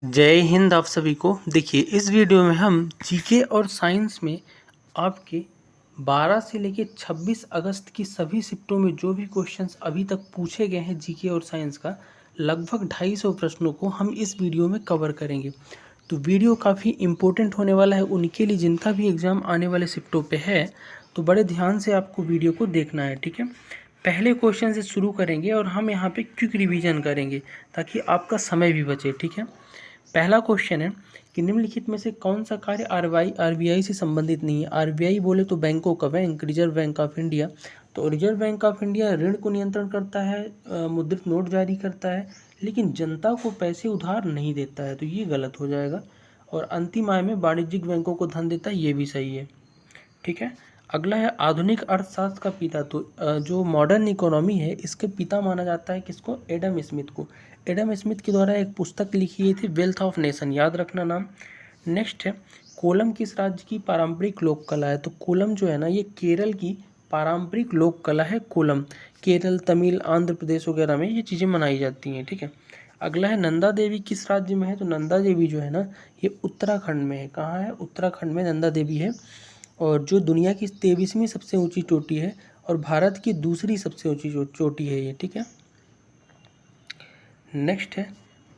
जय हिंद आप सभी को। देखिए इस वीडियो में हम जीके और साइंस में आपके 12 से लेके 26 अगस्त की सभी शिफ्टों में जो भी क्वेश्चंस अभी तक पूछे गए हैं जीके और साइंस का लगभग 250 प्रश्नों को हम इस वीडियो में कवर करेंगे। तो वीडियो काफ़ी इम्पोर्टेंट होने वाला है उनके लिए जिनका भी एग्ज़ाम आने वाले शिफ्टों पे है, तो बड़े ध्यान से आपको वीडियो को देखना है। ठीक है, पहले क्वेश्चन से शुरू करेंगे और हम यहाँ पे क्विक रिवीजन करेंगे ताकि आपका समय भी बचे। ठीक है, पहला क्वेश्चन है कि निम्नलिखित में से कौन सा कार्य आरबीआई से संबंधित नहीं है। आरबीआई बोले तो बैंकों का bank, reserve bank of India. तो रिजर्व बैंक ऑफ इंडिया ऋण को नियंत्रण करता है, मुद्रित नोट जारी करता है, लेकिन जनता को पैसे उधार नहीं देता है, तो ये गलत हो जाएगा। और अंतिम आय में वाणिज्यिक बैंकों को धन देता है, ये भी सही है। ठीक है, अगला है आधुनिक अर्थशास्त्र का पिता। तो जो मॉडर्न इकोनॉमी है इसके पिता माना जाता है किसको? एडम स्मिथ को। एडम स्मिथ के द्वारा एक पुस्तक लिखी थी वेल्थ ऑफ नेशन, याद रखना नाम। नेक्स्ट है कोलम किस राज्य की पारंपरिक लोक कला है। तो कोलम जो है ना ये केरल की पारंपरिक लोक कला है। कोलम केरल, तमिल, आंध्र प्रदेश वगैरह में ये चीज़ें मनाई जाती हैं। ठीक है, अगला है नंदा देवी किस राज्य में है। तो नंदा देवी जो है ना ये उत्तराखंड में है। कहाँ है? उत्तराखंड में नंदा देवी है, और जो दुनिया की 23वीं सबसे ऊंची चोटी है और भारत की दूसरी सबसे ऊंची चोटी है ये। ठीक है, नेक्स्ट है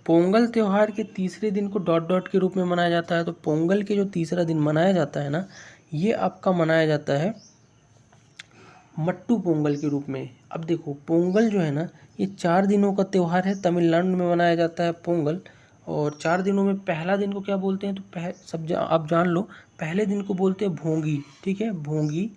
पोंगल त्यौहार के तीसरे दिन को डॉट डॉट के रूप में मनाया जाता है। तो पोंगल के जो तीसरा दिन मनाया जाता है ना ये आपका मनाया जाता है मट्टू पोंगल के रूप में। अब देखो पोंगल जो है ना ये 4 दिनों का त्यौहार है, तमिलनाडु में मनाया जाता है पोंगल। और 4 दिनों में पहला दिन को क्या बोलते हैं? तो आप जान लो, पहले दिन को बोलते हैं भोंगी। ठीक है, भोंगी।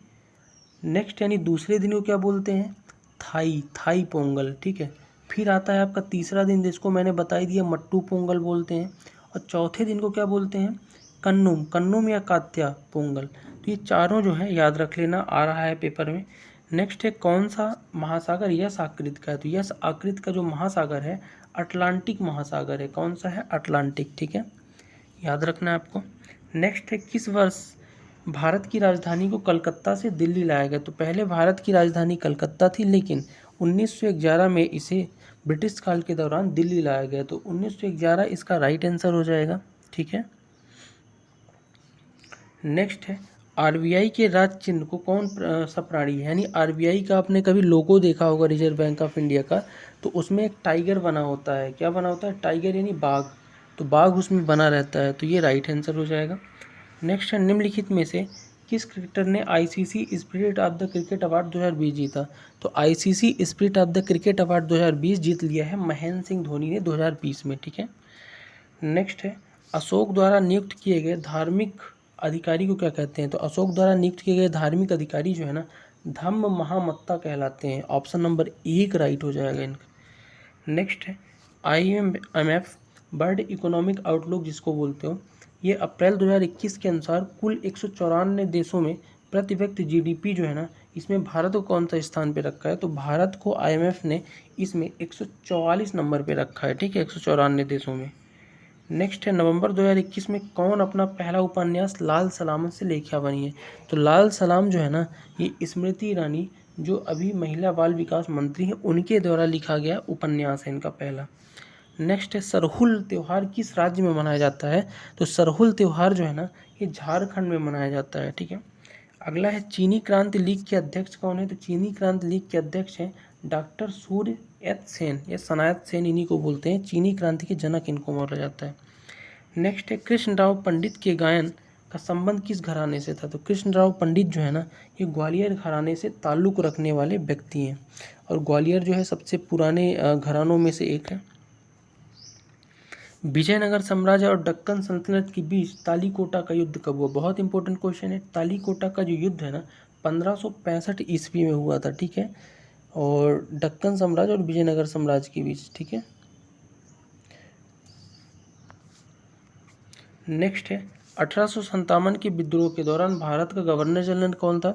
नेक्स्ट यानी दूसरे दिन को क्या बोलते हैं? थाई पोंगल। ठीक है, फिर आता है आपका तीसरा दिन जिसको मैंने बता ही दिया, मट्टू पोंगल बोलते हैं। और चौथे दिन को क्या बोलते हैं? कन्नुम या कात्या पोंगल। तो ये चारों जो है याद रख लेना, आ रहा है पेपर में। नेक्स्ट है कौन सा महासागर यस आकृति का है। तो यस आकृति का जो महासागर है अटलांटिक महासागर है। कौन सा है? अटलांटिक। ठीक है, याद रखना है आपको। नेक्स्ट है किस वर्ष भारत की राजधानी को कलकत्ता से दिल्ली लाया गया। तो पहले भारत की राजधानी कलकत्ता थी, लेकिन 1911 में इसे ब्रिटिश काल के दौरान दिल्ली लाया गया। तो 1911 इसका राइट आंसर हो जाएगा। ठीक है, नेक्स्ट है आरबीआई के राज चिन्ह को कौन सा प्राणी है। यानी आरबीआई का आपने कभी लोगो देखा होगा रिजर्व बैंक ऑफ इंडिया का, तो उसमें एक टाइगर बना होता है। क्या बना होता है? टाइगर यानी बाघ। तो बाघ उसमें बना रहता है, तो ये राइट आंसर हो जाएगा। नेक्स्ट है निम्नलिखित में से किस क्रिकेटर ने ICC spirit of the cricket award 2020 जीता। तो ICC spirit of the cricket award 2020 जीत लिया है महेंद्र सिंह धोनी ने 2020 में। ठीक है, नेक्स्ट है अशोक द्वारा नियुक्त किए गए धार्मिक अधिकारी को क्या कहते हैं। तो अशोक द्वारा नियुक्त किए गए धार्मिक अधिकारी जो है ना धम्म महामत्ता कहलाते हैं। ऑप्शन नंबर 1 राइट हो जाएगा इनका। नेक्स्ट है IMF वर्ल्ड इकोनॉमिक आउटलुक जिसको बोलते हो, ये अप्रैल 2021 के अनुसार कुल 194 देशों में प्रति व्यक्ति जीडीपी जो है ना इसमें भारत को कौन सा स्थान पे रखा है। तो भारत को IMF ने इसमें 144 नंबर पे रखा है। ठीक है, 194 देशों में। नेक्स्ट है नवंबर 2021 में कौन अपना पहला उपन्यास लाल सलाम से लेखिया बनी है। तो लाल सलाम जो है ना ये स्मृति ईरानी जो अभी महिला बाल विकास मंत्री हैं उनके द्वारा लिखा गया उपन्यास है इनका पहला। नेक्स्ट है सरहुल त्यौहार किस राज्य में मनाया जाता है। तो सरहुल त्यौहार जो है ना ये झारखंड में मनाया जाता है। ठीक है, अगला है चीनी क्रांति लीग के अध्यक्ष कौन है। तो चीनी क्रांति लीग के अध्यक्ष हैं डॉक्टर सूर्य एच सेन या सनायत सेन, इन्हीं को बोलते हैं। चीनी क्रांति के जनक इनको माना जाता है। नेक्स्ट है कृष्णराव पंडित के गायन का संबंध किस घराने से था। तो कृष्णराव पंडित जो है ना ये ग्वालियर घराने से ताल्लुक़ रखने वाले व्यक्ति हैं, और ग्वालियर जो है सबसे पुराने घरानों में से एक है। विजयनगर साम्राज्य और दक्कन सल्तनत के बीच तालीकोटा का युद्ध कब हुआ। बहुत इंपॉर्टेंट क्वेश्चन है। तालीकोटा का जो युद्ध है ना 1565 ईस्वी में हुआ था। ठीक है, और दक्कन साम्राज्य और विजयनगर साम्राज्य के बीच। ठीक है, नेक्स्ट है 1857 के विद्रोह के दौरान भारत का गवर्नर जनरल कौन था।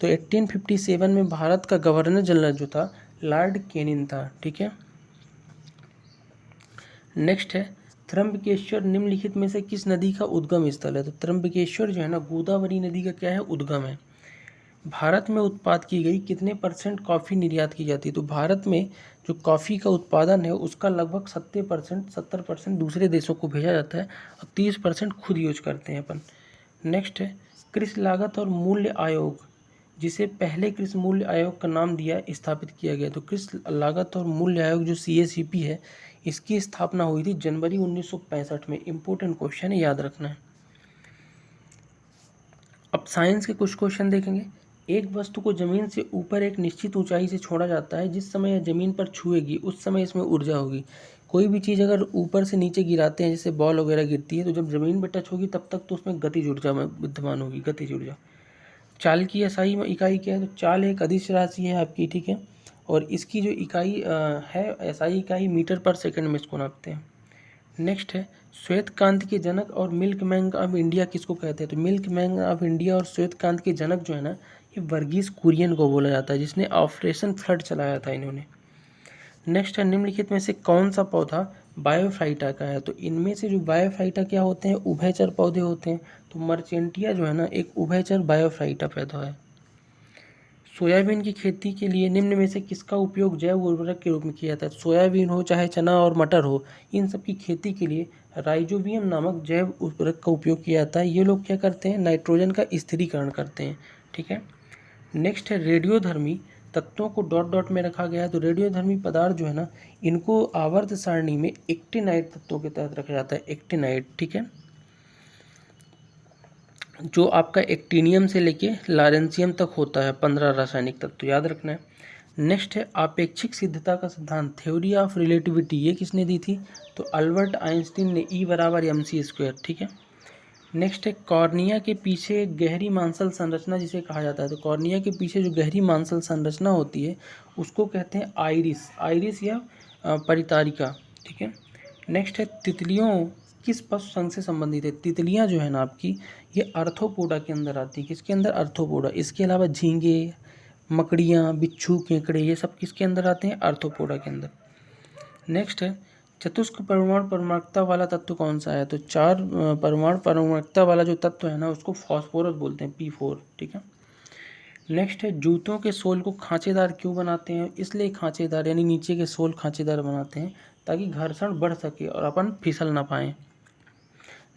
तो 1857 में भारत का गवर्नर जनरल जो था लॉर्ड कैनिंग था। ठीक है, नेक्स्ट है त्र्यंबकेश्वर निम्नलिखित में से किस नदी का उद्गम स्थल है। तो त्र्यंबकेश्वर जो है ना गोदावरी नदी का क्या है? उद्गम है। भारत में उत्पाद की गई कितने % कॉफ़ी निर्यात की जाती है। तो भारत में जो कॉफ़ी का उत्पादन है उसका लगभग 70% दूसरे देशों को भेजा जाता है और 30% खुद यूज करते हैं अपन। नेक्स्ट है कृषि लागत और मूल्य आयोग, जिसे पहले कृषि मूल्य आयोग का नाम दिया स्थापित किया गया। तो कृषि लागत और मूल्य आयोग जो CACP है, इसकी स्थापना हुई थी जनवरी 1965 में। इंपॉर्टेंट क्वेश्चन है, याद रखना है। अब साइंस के कुछ क्वेश्चन देखेंगे। एक वस्तु को जमीन से ऊपर एक निश्चित ऊंचाई से छोड़ा जाता है। जिस समय यह जमीन पर छुएगी उस समय इसमें ऊर्जा होगी। कोई भी चीज़ अगर ऊपर से नीचे गिराते हैं, जैसे बॉल वगैरह गिरती है, तो जब जमीन पर टच होगी तब तक तो उसमें गतिज ऊर्जा में विद्यमान होगी, गतिज ऊर्जा। चाल की एसआई इकाई क्या है? तो चाल एक अदिश राशि है आपकी, ठीक है, और इसकी जो इकाई है एसआई इकाई मीटर पर सेकंड में इसको नापते हैं। नेक्स्ट है श्वेत क्रांति के जनक और मिल्क मैन ऑफ इंडिया किसको कहते हैं? तो मिल्क मैन ऑफ इंडिया और श्वेत क्रांति के जनक जो है ना, ये वर्गीस कुरियन को बोला जाता है, जिसने ऑपरेशन फ्लड चलाया था इन्होंने। नेक्स्ट है निम्नलिखित में से कौन सा पौधा बायोफाइटा का है? तो इनमें से जो बायोफाइटा क्या होते हैं? उभयचर पौधे होते हैं। तो मर्चेंटिया जो है ना, एक उभयचर बायोफाइटा पौधा है। सोयाबीन की खेती के लिए निम्न में से किसका उपयोग जैव उर्वरक के रूप में किया जाता है? सोयाबीन हो चाहे चना और मटर हो, इन सब की खेती के लिए राइजोबियम नामक जैव उर्वरक का उपयोग किया जाता है। ये लोग क्या करते हैं? नाइट्रोजन का स्थिरीकरण करते हैं, ठीक है। नेक्स्ट है रेडियोधर्मी तत्वों को डॉट डॉट में रखा गया है। तो रेडियोधर्मी पदार्थ जो है ना, इनको आवर्त सारणी में एक्टिनाइड तत्वों के तहत रखा जाता है, एक्टिनाइड, ठीक है, जो आपका एक्टिनियम से लेके लारेंसियम तक होता है। 15 रासायनिक तत्व याद रखना है। नेक्स्ट है आपेक्षिक सिद्धता का सिद्धांत, थ्योरी ऑफ रिलेटिविटी, ये किसने दी थी? तो अल्बर्ट आइंस्टीन ने, E = mc², ठीक है। नेक्स्ट है कॉर्निया के पीछे गहरी मांसल संरचना जिसे कहा जाता है। तो कॉर्निया के पीछे जो गहरी मांसल संरचना होती है उसको कहते हैं आइरिस, आइरिस या परितारिका, ठीक है। नेक्स्ट है तितलियों किस पशु संघ से संबंधित है? तितलियां जो है ना आपकी, ये आर्थ्रोपोडा के अंदर आती है। किसके अंदर? आर्थ्रोपोडा। इसके अलावा झींगे, मकड़ियाँ, बिच्छू, केकड़े, ये सब किसके अंदर आते हैं? आर्थ्रोपोडा के अंदर। नेक्स्ट है चतुष्क परमाणु परमाणुकता वाला तत्व कौन सा है? तो 4 परमाणु परमाणुकता वाला जो तत्व है ना, उसको फॉस्फोरस बोलते हैं, P4, ठीक है। नेक्स्ट है जूतों के सोल को खांचेदार क्यों बनाते हैं? इसलिए खांचेदार, यानी नीचे के सोल खांचेदार बनाते हैं ताकि घर्षण बढ़ सके और अपन फिसल ना पाएँ।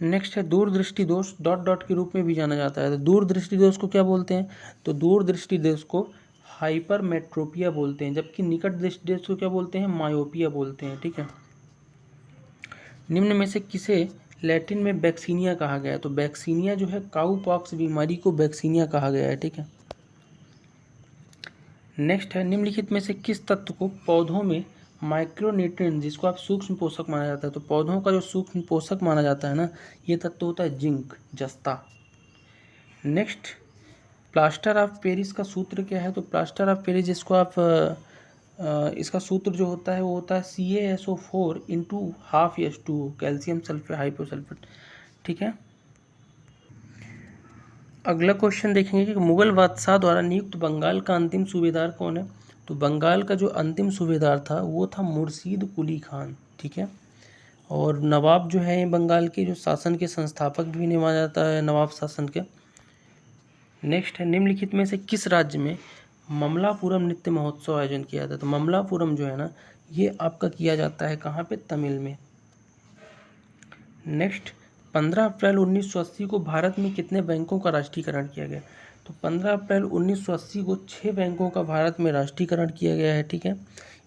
नेक्स्ट है दूरदृष्टि दोष डॉट डॉट के रूप में भी जाना जाता है। तो दूरदृष्टि दोष को क्या बोलते हैं? तो दूरदृष्टि दोष को हाइपरमेट्रोपिया बोलते हैं, जबकि निकट दृष्टि दोष को क्या बोलते हैं? मायोपिया बोलते हैं, ठीक है। निम्न में से किसे लैटिन में बैक्सीनिया कहा गया है? तो बैक्सीनिया जो है काऊ पॉक्स बीमारी को बैक्सीनिया कहा गया है, ठीक है। नेक्स्ट है निम्नलिखित में से किस तत्व को पौधों में माइक्रोन्यूट्रिएंट, जिसको आप सूक्ष्म पोषक माना जाता है, तो पौधों का जो सूक्ष्म पोषक माना जाता है ना, ये तत्व होता है जिंक, जस्ता। नेक्स्ट प्लास्टर ऑफ पेरिस का सूत्र क्या है? तो प्लास्टर ऑफ पेरिस जिसको आप इसका सूत्र जो होता है वो होता है CaSO4 × ½ कैल्शियम सल्फेट हाइपोसल्फेट, ठीक है। अगला क्वेश्चन देखेंगे कि मुगल बादशाह द्वारा नियुक्त बंगाल का अंतिम सूबेदार कौन है? तो बंगाल का जो अंतिम सूबेदार था वो था मुर्शीद कुली खान, ठीक है। और नवाब जो है बंगाल के जो शासन के संस्थापक भी माना जाता है, नवाब शासन के। नेक्स्ट है निम्नलिखित में से किस राज्य में ममलापुरम नृत्य महोत्सव आयोजन किया जाता है? तो ममलापुरम जो है ना, ये आपका किया जाता है कहाँ पे? तमिल में। नेक्स्ट 15 अप्रैल 1980 को भारत में कितने बैंकों का राष्ट्रीयकरण किया गया? तो 15 अप्रैल 1980 को 6 बैंकों का भारत में राष्ट्रीयकरण किया गया है, ठीक है।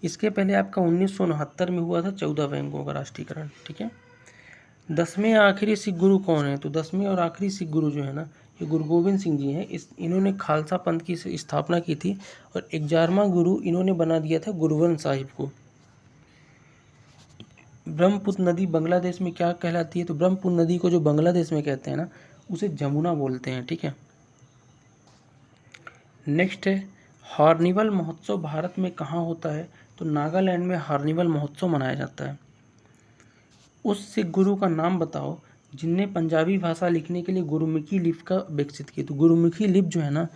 इसके पहले आपका 1969 में हुआ था 14 बैंकों का राष्ट्रीयकरण, ठीक है। 10वें आखिरी सिख गुरु कौन है? तो 10वें और आखिरी सिख गुरु जो है ना, ये गुरु गोविंद सिंह जी हैं। इन्होंने खालसा पंथ की स्थापना की थी और 11वां गुरु इन्होंने बना दिया था गुरु ग्रंथ साहिब को। ब्रह्मपुत्र नदी बांग्लादेश में क्या कहलाती है? तो ब्रह्मपुत्र नदी को जो बांग्लादेश में कहते हैं ना, उसे जमुना बोलते हैं, ठीक है। नेक्स्ट है हार्निवल महोत्सव भारत में कहाँ होता है? तो नागालैंड में हार्निवल महोत्सव मनाया जाता है। उस सिख गुरु का नाम बताओ जिनने पंजाबी भाषा लिखने के लिए गुरुमुखी लिपि का विकसित की। तो गुरुमुखी लिपि जो है ना,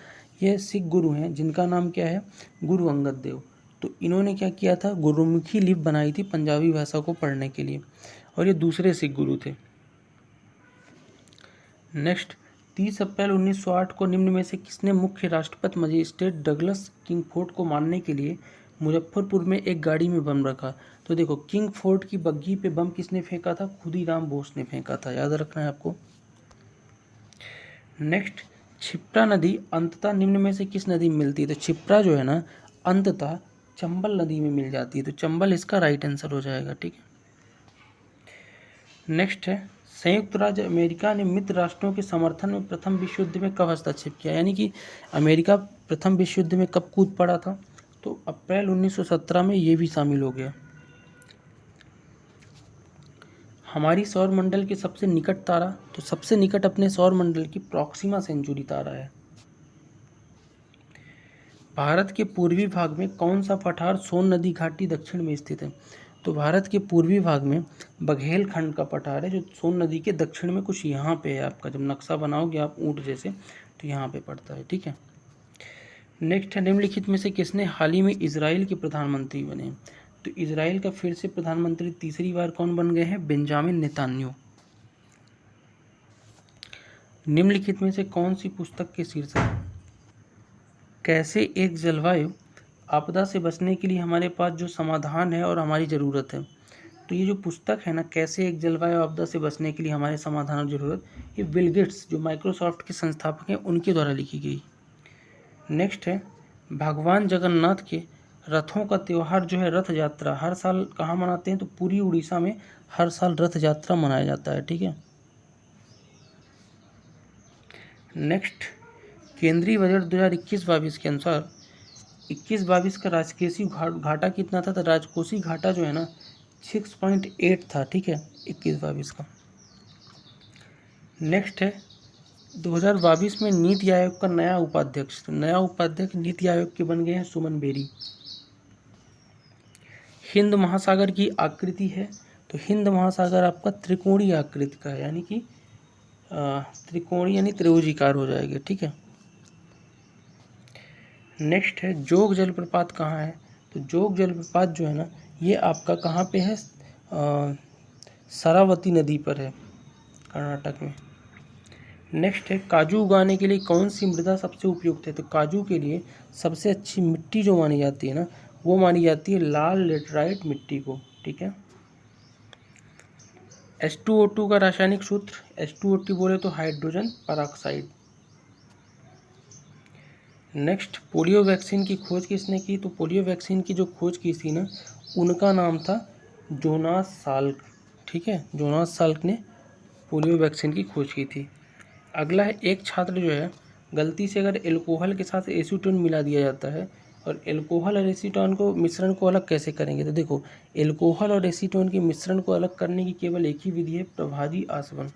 ये सिख गुरु हैं जिनका नाम क्या है? गुरु अंगद देव। तो इन्होंने क्या किया था? गुरुमुखी लिपि बनाई थी पंजाबी भाषा को पढ़ने के लिए, और ये दूसरे सिख गुरु थे। नेक्स्ट 30 अप्रैल 1908 को निम्न में से किसने मुख्य राष्ट्रपति मजिस्ट्रेट डगलस किंगफोर्ड को मानने के लिए मुजफ्फरपुर में एक गाड़ी में बम रखा। तो देखो, किंग फोर्ट की बग्घी पे बम किसने फेंका था? खुदीराम बोस ने फेंका था, याद रखना है आपको। नेक्स्ट, क्षिप्रा नदी अंततः निम्न में से किस नदी में मिलती है? तो क्षिप्रा जो है ना अंततः चंबल नदी में मिल जाती है, तो चंबल इसका राइट आंसर हो जाएगा, ठीक है। नेक्स्ट है, संयुक्त राज्य अमेरिका ने मित्र राष्ट्रों के समर्थन में प्रथम विश्व युद्ध में कब हस्तक्षेप किया? यानी कि अमेरिका प्रथम विश्व युद्ध में कब कूद पड़ा था? तो अप्रैल 1917 में ये भी शामिल हो गया। हमारी सौर मंडल के सबसे निकट तारा? तो सबसे निकट अपने सौर मंडल की प्रॉक्सिमा सेंचुरी तारा है। भारत के पूर्वी भाग में कौन सा पठार सोन नदी घाटी दक्षिण में स्थित है? तो भारत के पूर्वी भाग में बघेलखंड का पठार है, जो सोन नदी के दक्षिण में कुछ यहाँ पे है। आपका जब नक्शा बनाओगे आप ऊँट जैसे, तो यहाँ पे पड़ता है, ठीक है। नेक्स्ट है, निम्नलिखित में से किसने हाल ही में इजराइल के प्रधानमंत्री बने? तो इजराइल का फिर से प्रधानमंत्री तीसरी बार कौन बन गए हैं? Benjamin Netanyahu. निम्नलिखित में से कौन सी पुस्तक के शीर्षक कैसे एक जलवायु आपदा से बचने के लिए हमारे पास जो समाधान है और हमारी ज़रूरत है? तो ये जो पुस्तक है ना, कैसे एक जलवायु आपदा से बचने के लिए हमारे समाधान और ज़रूरत, ये बिल गेट्स जो माइक्रोसॉफ्ट के संस्थापक हैं उनके द्वारा लिखी गई। नेक्स्ट है, भगवान जगन्नाथ के रथों का त्यौहार जो है रथ यात्रा हर साल कहाँ मनाते हैं? तो पूरी उड़ीसा में हर साल रथ यात्रा मनाया जाता है, ठीक है। नेक्स्ट, केंद्रीय बजट 2021-22 के अनुसार 21-22 का राजकोषीय घाटा कितना था? तो राजकोषीय घाटा जो है ना 6.8 था, ठीक है, 21-22 का। नेक्स्ट है, 2022 में नीति आयोग का नया उपाध्यक्ष, तो नया उपाध्यक्ष नीति आयोग के बन गए हैं सुमन बेरी। हिंद महासागर की आकृति है? तो हिंद महासागर आपका त्रिकोणीय आकृति का है, यानी कि त्रिकोणीय यानी त्रिभुजाकार हो जाएगा, ठीक है। नेक्स्ट है, जोग जलप्रपात कहाँ है? तो जोग जलप्रपात जो है ना ये आपका कहाँ पे है? शरावती नदी पर है, कर्नाटक में। नेक्स्ट है, काजू उगाने के लिए कौन सी मृदा सबसे उपयुक्त है? तो काजू के लिए सबसे अच्छी मिट्टी जो मानी जाती है ना, वो मानी जाती है लाल लेटराइट मिट्टी को, ठीक है। H2O2 का रासायनिक सूत्र? H2O2 बोले तो hydrogen peroxide. Next, polio vaccine की खोज किसने की? तो पोलियो वैक्सीन की जो खोज की थी ना, उनका नाम था जोनास साल्क, ठीक है। जोनास साल्क ने पोलियो वैक्सीन की खोज की थी। अगला है, एक छात्र जो है गलती से अगर एल्कोहल के साथ एसीटोन मिला दिया जाता है, और एल्कोहल और एसीटोन को मिश्रण को अलग कैसे करेंगे? तो देखो, एल्कोहल और एसीटोन के मिश्रण को अलग करने की केवल एक ही विधि है, प्रभावी आसवन।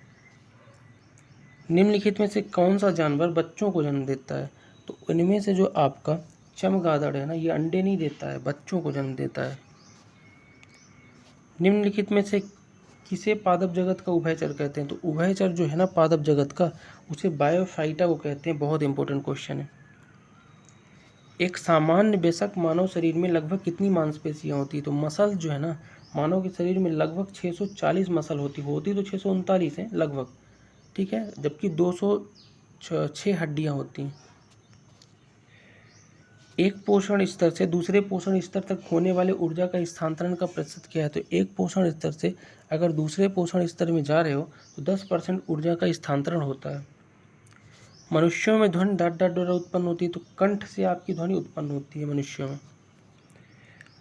निम्नलिखित में से कौन सा जानवर बच्चों को जन्म देता है? तो इनमें से जो आपका चमगादड़ है ना, ये अंडे नहीं देता है, बच्चों को जन्म देता है। निम्नलिखित में से किसे पादप जगत का उभयचर कहते हैं? तो उभयचर जो है ना पादप जगत का, उसे बायोफाइटा को कहते हैं। बहुत इंपॉर्टेंट क्वेश्चन है। एक सामान्य बेशक मानव शरीर में लगभग कितनी मांसपेशियां होती है? तो मसल जो है ना, मानव के शरीर में लगभग 640 मसल होती तो 639 है लगभग, ठीक है, जबकि 206 हड्डियां होती हैं। एक पोषण स्तर से दूसरे पोषण स्तर तक होने वाले ऊर्जा का स्थानांतरण का प्रतिशत क्या है? तो एक पोषण स्तर से अगर दूसरे पोषण स्तर में जा रहे हो तो 10% ऊर्जा का स्थानांतरण होता है। मनुष्यों में ध्वनि डाट डाट द्वारा उत्पन्न होती है, तो कंठ से आपकी ध्वनि उत्पन्न होती है मनुष्यों में।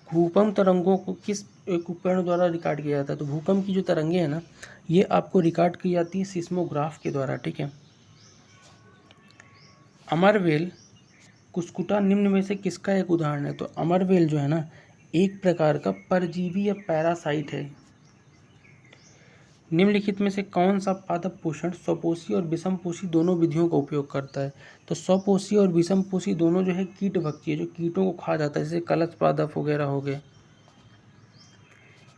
भूकंप तरंगों को किस एक उपकरण द्वारा रिकॉर्ड किया जाता है? तो भूकंप की जो तरंगे हैं ना, ये आपको रिकॉर्ड की जाती है सिस्मोग्राफ के द्वारा, ठीक है। अमरवेल कुस्कुटा निम्न में से किसका एक उदाहरण है? तो अमरवेल जो है ना एक प्रकार का परजीवी या पैरासाइट है। निम्नलिखित में से कौन सा पादप पोषण स्वपोषी और विषमपोषी दोनों विधियों का उपयोग करता है? तो स्वपोषी और विषमपोषी दोनों जो है कीटभक्षी है, जो कीटों को खा जाता है, जैसे कलश पादप वगैरह हो गए।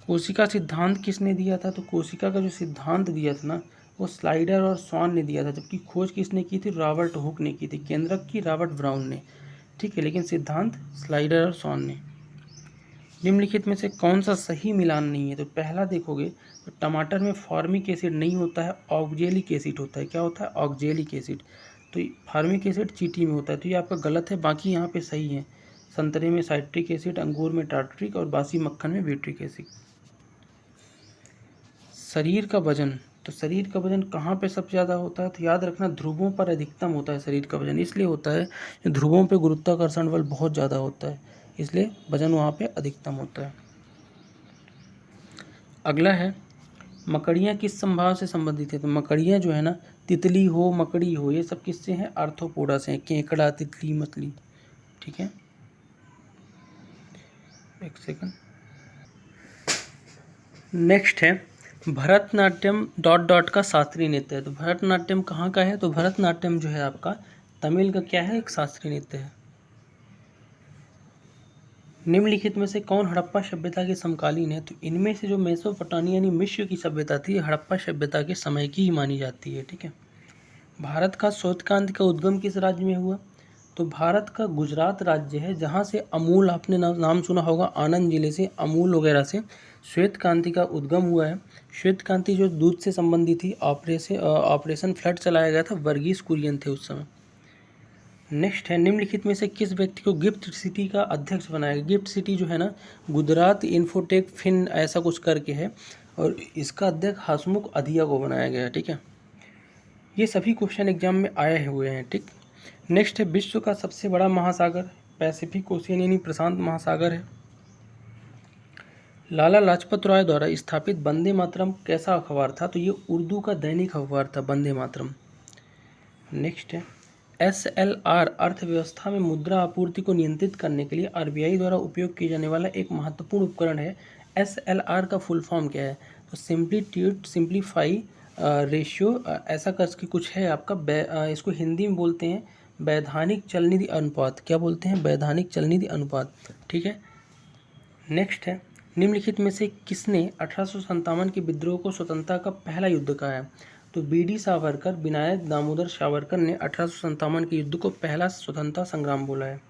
कोशिका सिद्धांत किसने दिया था? तो कोशिका का जो सिद्धांत दिया था ना, वो स्लाइडर और स्वान ने दिया था, जबकि खोज किसने की थी? रॉबर्ट हुक ने की थी। केंद्रक की रॉबर्ट ब्राउन ने, ठीक है, लेकिन सिद्धांत स्लाइडर और स्वान ने। निम्नलिखित में से कौन सा सही मिलान नहीं है? तो पहला देखोगे तो टमाटर में फॉर्मिक एसिड नहीं होता है, ऑक्जेलिक एसिड होता है। क्या होता है? Oxalic acid. तो फॉर्मिक एसिड चींटी में होता है, तो ये आपका गलत है, बाकी यहाँ पे सही है। संतरे में साइट्रिक एसिड, अंगूर में टार्टरिक और बासी मक्खन में ब्यूट्रिक एसिड। शरीर का वजन, तो शरीर का वजन कहाँ पे सबसे ज़्यादा होता है? तो याद रखना ध्रुवों पर अधिकतम होता है शरीर का वजन। इसलिए होता है कि ध्रुवों पे गुरुत्वाकर्षण बल बहुत ज़्यादा होता है, इसलिए वजन वहाँ पे अधिकतम होता है। अगला है मकड़ियाँ किस संभाग से संबंधित है? तो मकड़ियाँ जो है ना, तितली हो, मकड़ी हो, ये सब किससे हैं? आर्थ्रोपोडा से हैं। केकड़ा, तितली, मछली। ठीक है, एक सेकंड। नेक्स्ट है भरतनाट्यम डॉट डॉट का शास्त्रीय नृत्य है। तो भरतनाट्यम कहाँ का है? तो भरतनाट्यम जो है आपका तमिल का क्या है? एक शास्त्रीय नृत्य है। निम्नलिखित में से कौन हड़प्पा सभ्यता के समकालीन है? तो इनमें से जो मेसोपोटामिया यानी मिस्र की सभ्यता थी, हड़प्पा सभ्यता के समय की ही मानी जाती है। ठीक है। भारत का श्वेत क्रांति का उद्गम किस राज्य में हुआ? तो भारत का गुजरात राज्य है, जहाँ से अमूल, आपने नाम सुना होगा, आनंद जिले से अमूल वगैरह से श्वेत क्रांति का उद्गम हुआ है। श्वेत क्रांति जो दूध से संबंधित थी, ऑपरेशन फ्लड चलाया गया था, वर्गीस कुरियन थे उस समय। नेक्स्ट है निम्नलिखित में से किस व्यक्ति को गिफ्ट सिटी का अध्यक्ष बनाया गया? गिफ्ट सिटी जो है ना, गुजरात इन्फोटेक फिन ऐसा कुछ करके है, और इसका अध्यक्ष हसमुख अधिया को बनाया गया है। ठीक है, ये सभी क्वेश्चन एग्जाम में आए हुए हैं। ठीक। नेक्स्ट है विश्व का सबसे बड़ा महासागर पैसिफिक ओशियन यानी प्रशांत महासागर है। लाला लाजपत राय द्वारा स्थापित वंदे मातरम कैसा अखबार था? तो ये उर्दू का दैनिक अखबार था, वंदे मातरम। नेक्स्ट है SLR अर्थव्यवस्था में मुद्रा आपूर्ति को नियंत्रित करने के लिए RBI द्वारा उपयोग किए जाने वाला एक महत्वपूर्ण उपकरण है। SLR का फुल फॉर्म क्या है? तो सिंप्लीफाई रेशियो ऐसा करके कुछ है आपका। इसको हिंदी में बोलते हैं वैधानिक चलनिधि अनुपात। क्या बोलते हैं? वैधानिक चलनिधि अनुपात। ठीक है। नेक्स्ट है निम्नलिखित में से किसने 1857 के विद्रोह को स्वतंत्रता का पहला युद्ध कहा है? तो BD सावरकर, विनायक दामोदर सावरकर ने 1857 के युद्ध को पहला स्वतंत्रता संग्राम बोला है।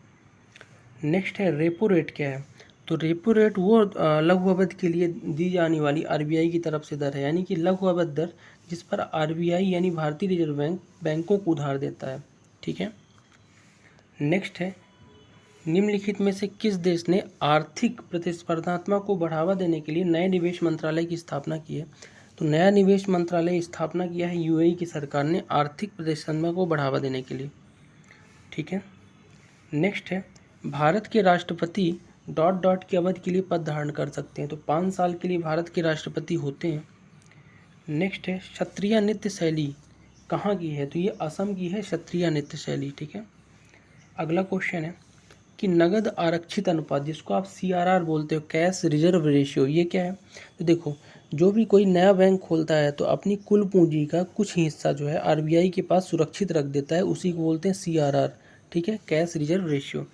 नेक्स्ट है रेपो रेट क्या है? तो रेपो रेट वो लघु अवधि के लिए दी जाने वाली RBI की तरफ से दर है, यानी कि लघु अवधि दर जिस पर RBI यानी भारतीय रिजर्व बैंक बैंकों को उधार देता है। ठीक है। नेक्स्ट है निम्नलिखित में से किस देश ने आर्थिक प्रतिस्पर्धात्मकता को बढ़ावा देने के लिए नए निवेश मंत्रालय की स्थापना की है? तो नया निवेश मंत्रालय स्थापना किया है UAE की सरकार ने आर्थिक प्रतिस्पर्धा को बढ़ावा देने के लिए। ठीक है। नेक्स्ट है भारत के राष्ट्रपति डॉट डॉट की अवधि के लिए पद धारण कर सकते हैं? तो 5 साल के लिए भारत के राष्ट्रपति होते हैं। नेक्स्ट है क्षत्रिय नृत्य शैली कहाँ की है? तो ये असम की है क्षत्रिय नृत्य शैली। ठीक है। अगला क्वेश्चन है कि नगद आरक्षित अनुपात, जिसको आप CRR बोलते हो, कैश रिजर्व रेशियो, ये क्या है? तो देखो, जो भी कोई नया बैंक खोलता है तो अपनी कुल पूंजी का कुछ हिस्सा जो है RBI के पास सुरक्षित रख देता है, उसी को बोलते हैं CRR। ठीक है, कैश रिजर्व रेशियो।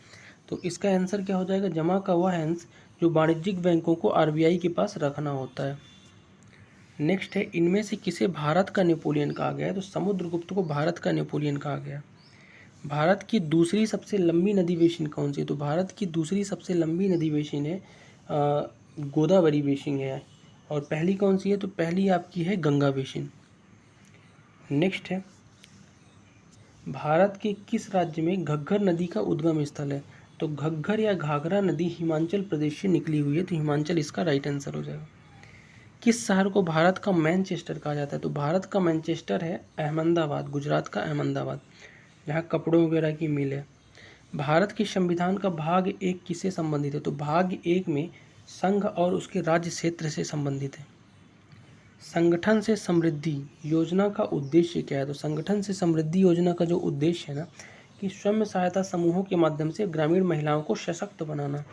तो इसका आंसर क्या हो जाएगा? जमा का वह अंश जो वाणिज्यिक बैंकों को RBI के पास रखना होता है। नेक्स्ट है इनमें से किसे भारत का नेपोलियन कहा गया है? तो समुद्रगुप्त को भारत का नेपोलियन कहा गया। भारत की दूसरी सबसे लंबी नदी बेसिन कौन सी है? तो भारत की दूसरी सबसे लंबी नदी बेसिन है गोदावरी बेसिन है। और पहली कौन सी है? तो पहली आपकी है गंगा बेसिन। नेक्स्ट है भारत के किस राज्य में घग्गर नदी का उद्गम स्थल है? तो घग्गर या घाघरा नदी हिमाचल प्रदेश से निकली हुई है, तो हिमाचल इसका राइट आंसर हो जाएगा। किस शहर को भारत का मैनचेस्टर कहा जाता है? तो भारत का मैनचेस्टर है अहमदाबाद, गुजरात का अहमदाबाद, जहाँ कपड़ों वगैरह की मिल है। भारत के संविधान का भाग 1 किससे संबंधित है? तो भाग 1 में संघ और उसके राज्य क्षेत्र से संबंधित है। संगठन से समृद्धि योजना का उद्देश्य क्या है? तो संगठन से समृद्धि योजना का जो उद्देश्य है ना, कि स्वयं सहायता समूहों के माध्यम से ग्रामीण महिलाओं को सशक्त बनाना।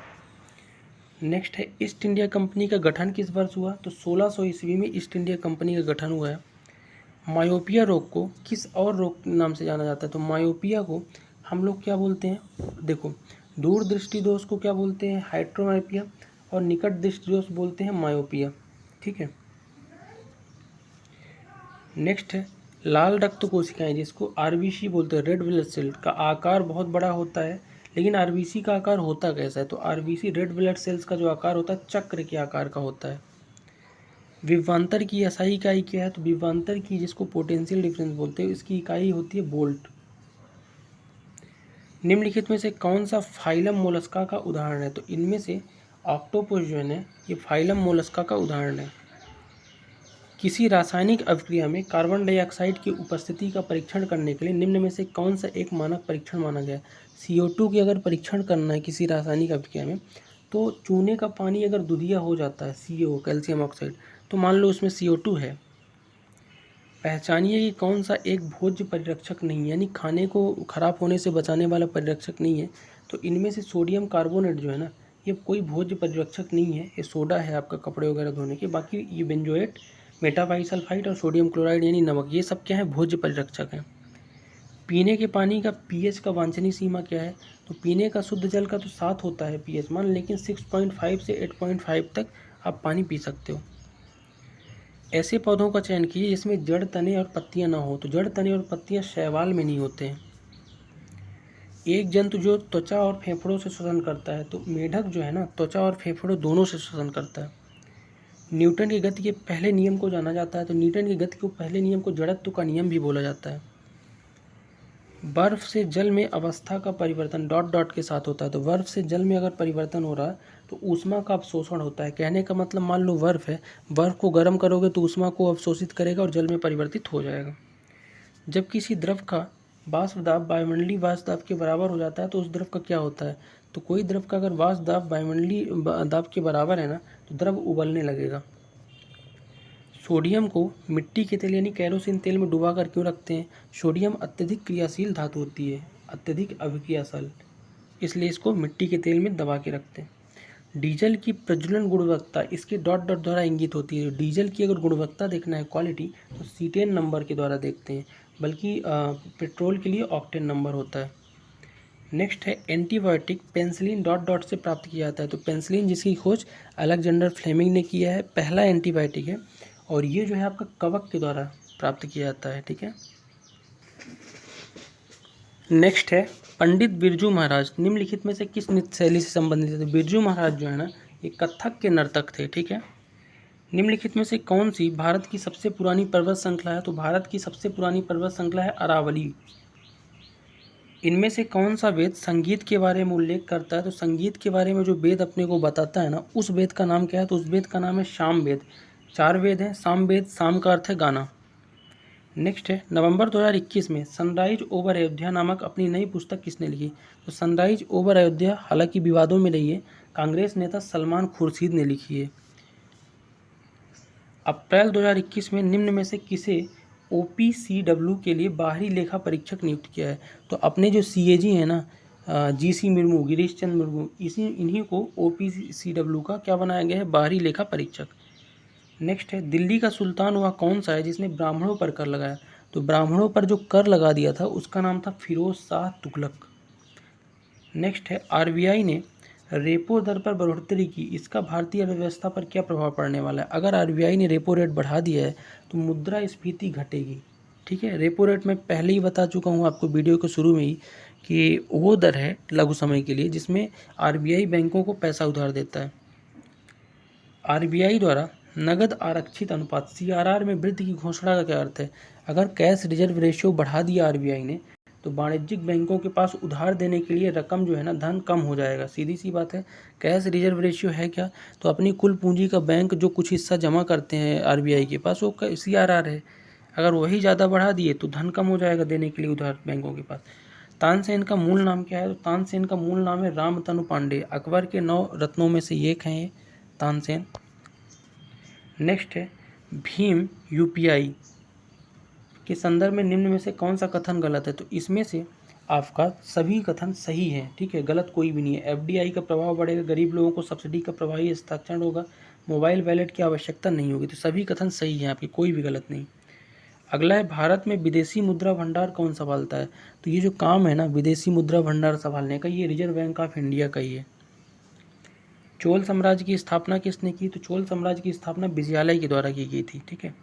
नेक्स्ट है ईस्ट इंडिया कंपनी का गठन किस वर्ष हुआ? तो 1600 ईस्वी में ईस्ट इंडिया कंपनी का गठन हुआ है। मायोपिया रोग को किस और रोग नाम से जाना जाता है? तो मायोपिया को हम लोग क्या बोलते हैं? देखो, दूरदृष्टि दोष को क्या बोलते हैं? हाइड्रोमायोपिया। और निकट दृष्टि दोष बोलते हैं मायोपिया। ठीक है। नेक्स्ट है लाल रक्त कोशिकाएं, जिसको RBC बोलते हैं, रेड ब्लड सेल, का आकार बहुत बड़ा होता है, लेकिन RBC का आकार होता कैसा है? तो RBC रेड ब्लड सेल्स का जो आकार होता है चक्र के आकार का होता है। विभवांतर की SI इकाई क्या है? तो विभवांतर की, जिसको पोटेंशियल डिफरेंस बोलते हैं, इसकी इकाई होती है वोल्ट। निम्नलिखित में से कौन सा फाइलम मोलस्का का उदाहरण है? तो इनमें से ऑक्टोपस जो है ना, ये फाइलम मोलस्का का उदाहरण है। किसी रासायनिक अभिक्रिया में कार्बन डाइऑक्साइड की उपस्थिति का परीक्षण करने के लिए निम्न में से कौन सा एक मानक परीक्षण माना गया है? CO2 की अगर परीक्षण करना है किसी रासायनिक अभिक्रिया में, तो चूने का पानी अगर दुधिया हो जाता है, CO कैल्शियम ऑक्साइड, तो मान लो उसमें CO2 है। पहचानिए कि कौन सा एक भोज्य परिरक्षक नहीं, यानी खाने को खराब होने से बचाने वाला परिरक्षक नहीं है। तो इनमें से सोडियम कार्बोनेट जो है ना, ये कोई भोज्य परिरक्षक नहीं है, ये सोडा है आपका कपड़े वगैरह धोने के। बाकी ये बेंजोएट, मेटाबाइसल्फाइड और सोडियम क्लोराइड यानी नमक, ये सब क्या है? भोज्य परिरक्षक हैं। पीने के पानी का pH का वांछनीय सीमा क्या है? तो पीने का शुद्ध जल का तो 7 होता है pH मान, लेकिन 6.5 से 8.5 तक आप पानी पी सकते हो। ऐसे पौधों का चयन कीजिए जिसमें जड़, तने और पत्तियां ना हो। तो जड़, तने और पत्तियां शैवाल में नहीं होते हैं। एक जंतु जो त्वचा और फेफड़ों से श्वसन करता है, तो मेढक जो है ना, त्वचा और फेफड़ों दोनों से श्वसन करता है। न्यूटन की गति के पहले नियम को जाना जाता है। तो न्यूटन की गति के पहले नियम को जड़त्व का नियम भी बोला जाता है। बर्फ से जल में अवस्था का परिवर्तन डॉट डॉट के साथ होता है। तो बर्फ से जल में अगर परिवर्तन हो रहा है तो ऊष्मा का अवशोषण होता है। कहने का मतलब, मान लो बर्फ है, बर्फ को गर्म करोगे तो ऊष्मा को अवशोषित करेगा और जल में परिवर्तित हो जाएगा। जब किसी द्रव का वाष्प दाब वायुमंडलीय वाष्प दाब के बराबर हो जाता है तो उस द्रव का क्या होता है? तो कोई द्रव का अगर वाष्प दाब वायुमंडलीय दाब के बराबर है ना, तो द्रव उबलने लगेगा। सोडियम को मिट्टी के तेल यानी कैरोसिन तेल में डुबाकर क्यों रखते हैं? सोडियम अत्यधिक क्रियाशील धातु होती है, अत्यधिक अभिक्रियाशील, इसलिए इसको मिट्टी के तेल में दबा के रखते हैं। डीजल की प्रज्वलन गुणवत्ता इसके डॉट डॉट द्वारा इंगित होती है। डीजल की अगर गुणवत्ता देखना है, क्वालिटी, तो सीटेन नंबर के द्वारा देखते हैं, बल्कि पेट्रोल के लिए ऑक्टेन नंबर होता है। नेक्स्ट है एंटीबायोटिक पेंसिलिन डॉट डॉट से प्राप्त किया जाता है। तो पेंसिलिन जिसकी खोज अलेक्जेंडर फ्लेमिंग ने किया है, पहला एंटीबायोटिक है, और ये जो है आपका कवक के द्वारा प्राप्त किया जाता है। ठीक है। नेक्स्ट है पंडित बिरजू महाराज निम्नलिखित में से किस नृत्य शैली से संबंधित है? तो बिरजू महाराज जो है ना, ये कथक के नर्तक थे। ठीक है। निम्नलिखित में से कौन सी भारत की सबसे पुरानी पर्वत श्रृंखला है? तो भारत की सबसे पुरानी पर्वत श्रृंखला है अरावली। इनमें से कौन सा वेद संगीत के बारे में उल्लेख करता है? तो संगीत के बारे में जो वेद अपने को बताता है ना, उस वेद का नाम क्या है? तो उस वेद का नाम है साम वेद। 4 वेद हैं साम वेद, साम का अर्थ है गाना। नेक्स्ट है नवंबर 2021 में सनराइज ओवर अयोध्या नामक अपनी नई पुस्तक किसने लिखी? तो सनराइज ओवर अयोध्या हालांकि विवादों में रही है, कांग्रेस नेता सलमान खुर्शीद ने लिखी है। अप्रैल 2021 में निम्न में से किसे OPCW के लिए बाहरी लेखा परीक्षक नियुक्त किया है? तो अपने जो CAG हैं ना, GC मुर्मू, गिरीश चंद्र मुर्मू, इन्हीं को OPCW का क्या बनाया गया है? बाहरी लेखा परीक्षक। नेक्स्ट है दिल्ली का सुल्तान वह कौन सा है जिसने ब्राह्मणों पर कर लगाया? तो ब्राह्मणों पर जो कर लगा दिया था उसका नाम था फिरोज शाह तुगलक। नेक्स्ट है RBI ने रेपो दर पर बढ़ोतरी की, इसका भारतीय अर्थव्यवस्था पर क्या प्रभाव पड़ने वाला है? अगर RBI ने रेपो रेट बढ़ा दिया है तो मुद्रास्फीति घटेगी। ठीक है। रेपो रेट मैं पहले ही बता चुका हूँ आपको वीडियो के शुरू में ही कि वो दर है लघु समय के लिए जिसमें RBI बैंकों को पैसा उधार देता है। RBI द्वारा नगद आरक्षित अनुपात CRR में वृद्धि की घोषणा का क्या अर्थ है? अगर कैश रिजर्व रेशियो बढ़ा दिया RBI ने तो वाणिज्यिक बैंकों के पास उधार देने के लिए रकम जो है ना, धन कम हो जाएगा। सीधी सी बात है। कैश रिजर्व रेशियो है क्या? तो अपनी कुल पूंजी का बैंक जो कुछ हिस्सा जमा करते हैं RBI के पास, वो CRR है। अगर वही ज़्यादा बढ़ा दिए तो धन कम हो जाएगा देने के लिए उधार बैंकों के पास। तानसेन का मूल नाम क्या है? तो तानसेन का मूल नाम है रामतनु पांडे। अकबर के 9 रत्नों में से एक हैं ये तानसेन। नेक्स्ट है भीम UPI के संदर्भ में निम्न में से कौन सा कथन गलत है? तो इसमें से आपका सभी कथन सही है। ठीक है, गलत कोई भी नहीं है। FDI का प्रभाव बढ़ेगा, गरीब लोगों को सब्सिडी का प्रभावी हस्तांतरण होगा, मोबाइल वैलेट की आवश्यकता नहीं होगी। तो सभी कथन सही हैं आपकी, कोई भी गलत नहीं। अगला है भारत में विदेशी मुद्रा भंडार कौन संभालता है? तो ये जो काम है ना विदेशी मुद्रा भंडार संभालने का, ये रिजर्व बैंक ऑफ इंडिया का ही है। चोल साम्राज्य की स्थापना किसने की? तो चोल साम्राज्य की स्थापना विजयालय के द्वारा की गई थी। ठीक है।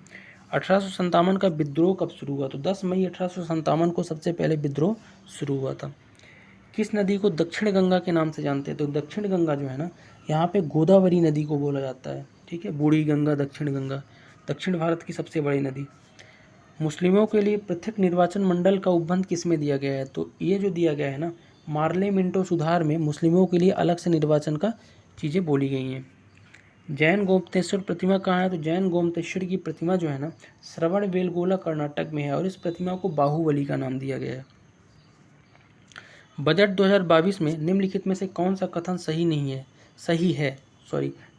1857 का विद्रोह कब शुरू हुआ? तो 10 मई 1857 को सबसे पहले विद्रोह शुरू हुआ था। किस नदी को दक्षिण गंगा के नाम से जानते हैं? तो दक्षिण गंगा जो है ना, यहाँ पे गोदावरी नदी को बोला जाता है। ठीक है, बूढ़ी गंगा, दक्षिण गंगा, दक्षिण भारत की सबसे बड़ी नदी। मुस्लिमों के लिए पृथक निर्वाचन मंडल का उपबंध किस में दिया गया है? तो ये जो दिया गया है ना, मार्ले मिंटो सुधार में मुस्लिमों के लिए अलग से निर्वाचन का चीज़ें बोली गई हैं। जैन गोमतेश्वर प्रतिमा कहाँ है? तो जैन गोमतेश्वर की प्रतिमा जो है ना श्रवण बेलगोला कर्नाटक में है और इस प्रतिमा को बाहुबली का नाम दिया गया है। बजट 2022 में निम्नलिखित में से कौन सा कथन सही है?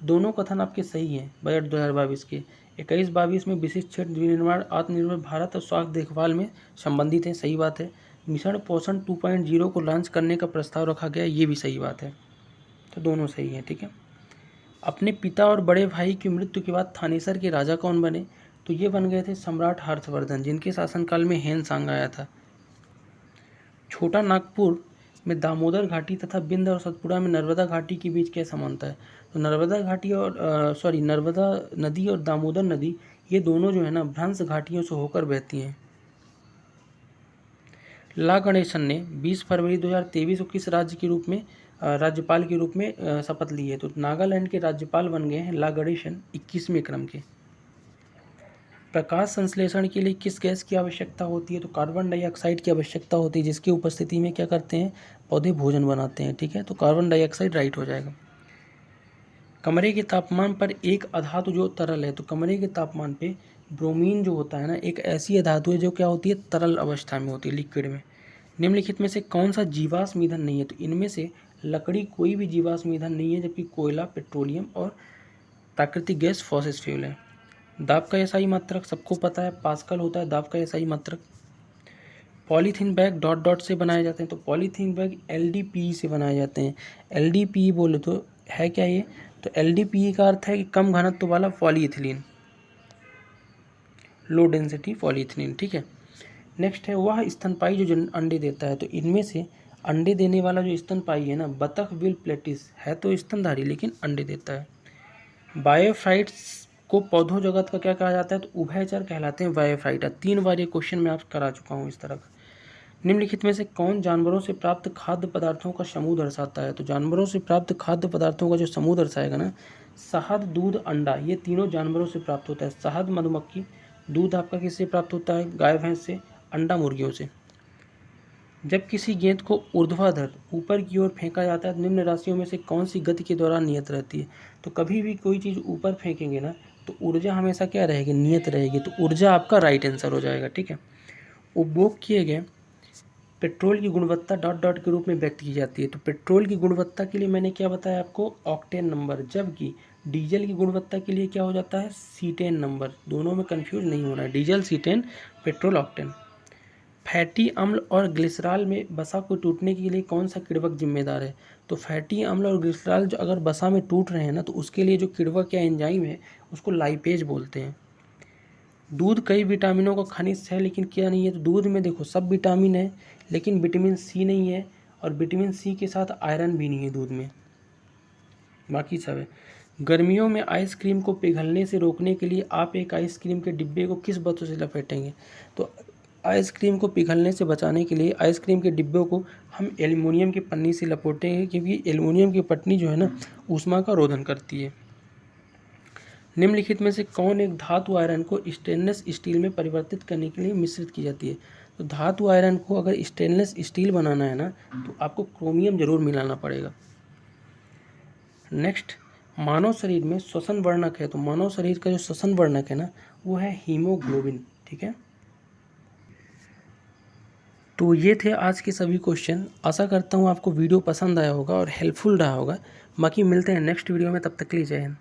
दोनों कथन आपके सही हैं। बजट 2022 के 21-22 में विशिष्ट क्षेत्र विनिर्माण, आत्मनिर्भर भारत और स्वास्थ्य देखभाल में संबंधित है, सही बात है। मिशन पोषण 2.0 को लॉन्च करने का प्रस्ताव रखा गया, ये भी सही बात है। तो दोनों सही हैं, ठीक है। अपने पिता और बड़े भाई की मृत्यु के बाद थानेसर के राजा कौन बने? तो ये बन गए थे सम्राट हर्षवर्धन, जिनके शासनकाल में हेनसांग आया था। छोटा नागपुर में दामोदर घाटी तथा बिंद और सतपुड़ा में नर्मदा घाटी के बीच क्या समानता है? तो नर्मदा नदी और दामोदर नदी ये दोनों जो है ना भ्रंश घाटियों से होकर बहती हैं। ला गणेशन ने 20 फरवरी 2023 को किस राज्यपाल के रूप में शपथ ली है? तो नागालैंड के राज्यपाल बन गए हैं ला गणेशन 21वें क्रम के। प्रकाश संश्लेषण के लिए किस गैस की आवश्यकता होती है? तो कार्बन डाइऑक्साइड की आवश्यकता होती है, जिसकी उपस्थिति में क्या करते हैं? पौधे भोजन बनाते हैं, ठीक है। तो कार्बन डाइऑक्साइड राइट हो जाएगा। कमरे के तापमान पर एक अधातु जो तरल है, तो कमरे के तापमान पे ब्रोमीन जो होता है ना एक ऐसी अधातु है जो क्या होती है? तरल अवस्था में होती है, लिक्विड में। निम्नलिखित में से कौन सा जीवाश्म ईंधन नहीं है? तो इनमें से लकड़ी कोई भी जीवाश्म ईंधन नहीं है, जबकि कोयला, पेट्रोलियम और प्राकृतिक गैस फॉसिल फ्यूल है। दाब का एसआई मात्रक सबको पता है, पास्कल होता है दाब का एसआई मात्रक। पॉलीथीन बैग डॉट डॉट से बनाए जाते हैं, तो पॉलीथीन बैग एलडीपीई से बनाए जाते हैं। एलडीपीई बोले तो है क्या ये? तो एलडीपीई का अर्थ है कि कम घनत्व वाला पॉलीइथिलीन, लो डेंसिटी पॉलीइथिलीन, ठीक है। नेक्स्ट है वह स्तनपाई जो अंडे देता है, तो इनमें से अंडे देने वाला जो स्तनपाई है ना बतख विल प्लेटिस है तो स्तनधारी, लेकिन अंडे देता है। बायोफाइट्स को पौधों जगत का क्या कहा जाता है? तो उभयचर कहलाते हैं बायोफाइटा। 3 बार ये क्वेश्चन मैं आप करा चुका हूँ इस तरह का। निम्नलिखित में से कौन जानवरों से प्राप्त खाद्य पदार्थों का समूह दर्शाता है? तो जानवरों से प्राप्त खाद्य पदार्थों का जो समूह दर्शाएगा ना शहद, दूध, अंडा, ये तीनों जानवरों से प्राप्त होता है। शहद मधुमक्खी, दूध आपका किससे प्राप्त होता है? गाय भैंस से, अंडा मुर्गियों से। जब किसी गेंद को ऊर्ध्वाधर ऊपर की ओर फेंका जाता है, निम्न राशियों में से कौन सी गति के दौरान नियत रहती है? तो कभी भी कोई चीज़ ऊपर फेंकेंगे ना तो ऊर्जा हमेशा क्या रहेगी? नियत रहेगी। तो ऊर्जा आपका राइट आंसर हो जाएगा, ठीक है। उपभोग किए गए पेट्रोल की गुणवत्ता डॉट डॉट के रूप में व्यक्त की जाती है। तो पेट्रोल की गुणवत्ता के लिए मैंने क्या बताया आपको? Octane number. जबकि डीजल की गुणवत्ता के लिए क्या हो जाता है? Cetane number. दोनों में कंफ्यूज नहीं होना है, diesel cetane, petrol octane. Fatty अम्ल और ग्लिसरॉल में वसा को टूटने के लिए कौन सा किण्वक जिम्मेदार है? तो फैटी अम्ल और ग्लिसरॉल जो अगर वसा में टूट रहे हैं ना तो उसके लिए जो किण्वक या एंजाइम है उसको लाइपेज बोलते हैं। दूध कई विटामिनों का खनिज है लेकिन क्या नहीं है? तो दूध में देखो सब विटामिन है लेकिन विटामिन सी नहीं है, और विटामिन सी के साथ आयरन भी नहीं है दूध में, बाकी सब है। गर्मियों में आइसक्रीम को पिघलने से रोकने के लिए आप एक आइसक्रीम के डिब्बे को किस वस्तु से लपेटेंगे? तो आइसक्रीम को पिघलने से बचाने के लिए आइसक्रीम के डिब्बों को हम एल्युमिनियम की पन्नी से लपेटेंगे, क्योंकि एल्युमिनियम की पन्नी जो है ना ऊष्मा का रोधन करती है। निम्नलिखित में से कौन एक धातु आयरन को स्टेनलेस स्टील में परिवर्तित करने के लिए मिश्रित की जाती है? तो धातु आयरन को अगर स्टेनलेस स्टील बनाना है ना तो आपको क्रोमियम जरूर मिलाना पड़ेगा। नेक्स्ट, मानव शरीर में श्वसन वर्णक है, तो मानव शरीर का जो श्वसन वर्णक है ना वो है हीमोग्लोबिन, ठीक है। तो ये थे आज के सभी क्वेश्चन। आशा करता हूँ आपको वीडियो पसंद आया होगा और हेल्पफुल रहा होगा। बाकी मिलते हैं नेक्स्ट वीडियो में, तब तक के लिए जय हिंद।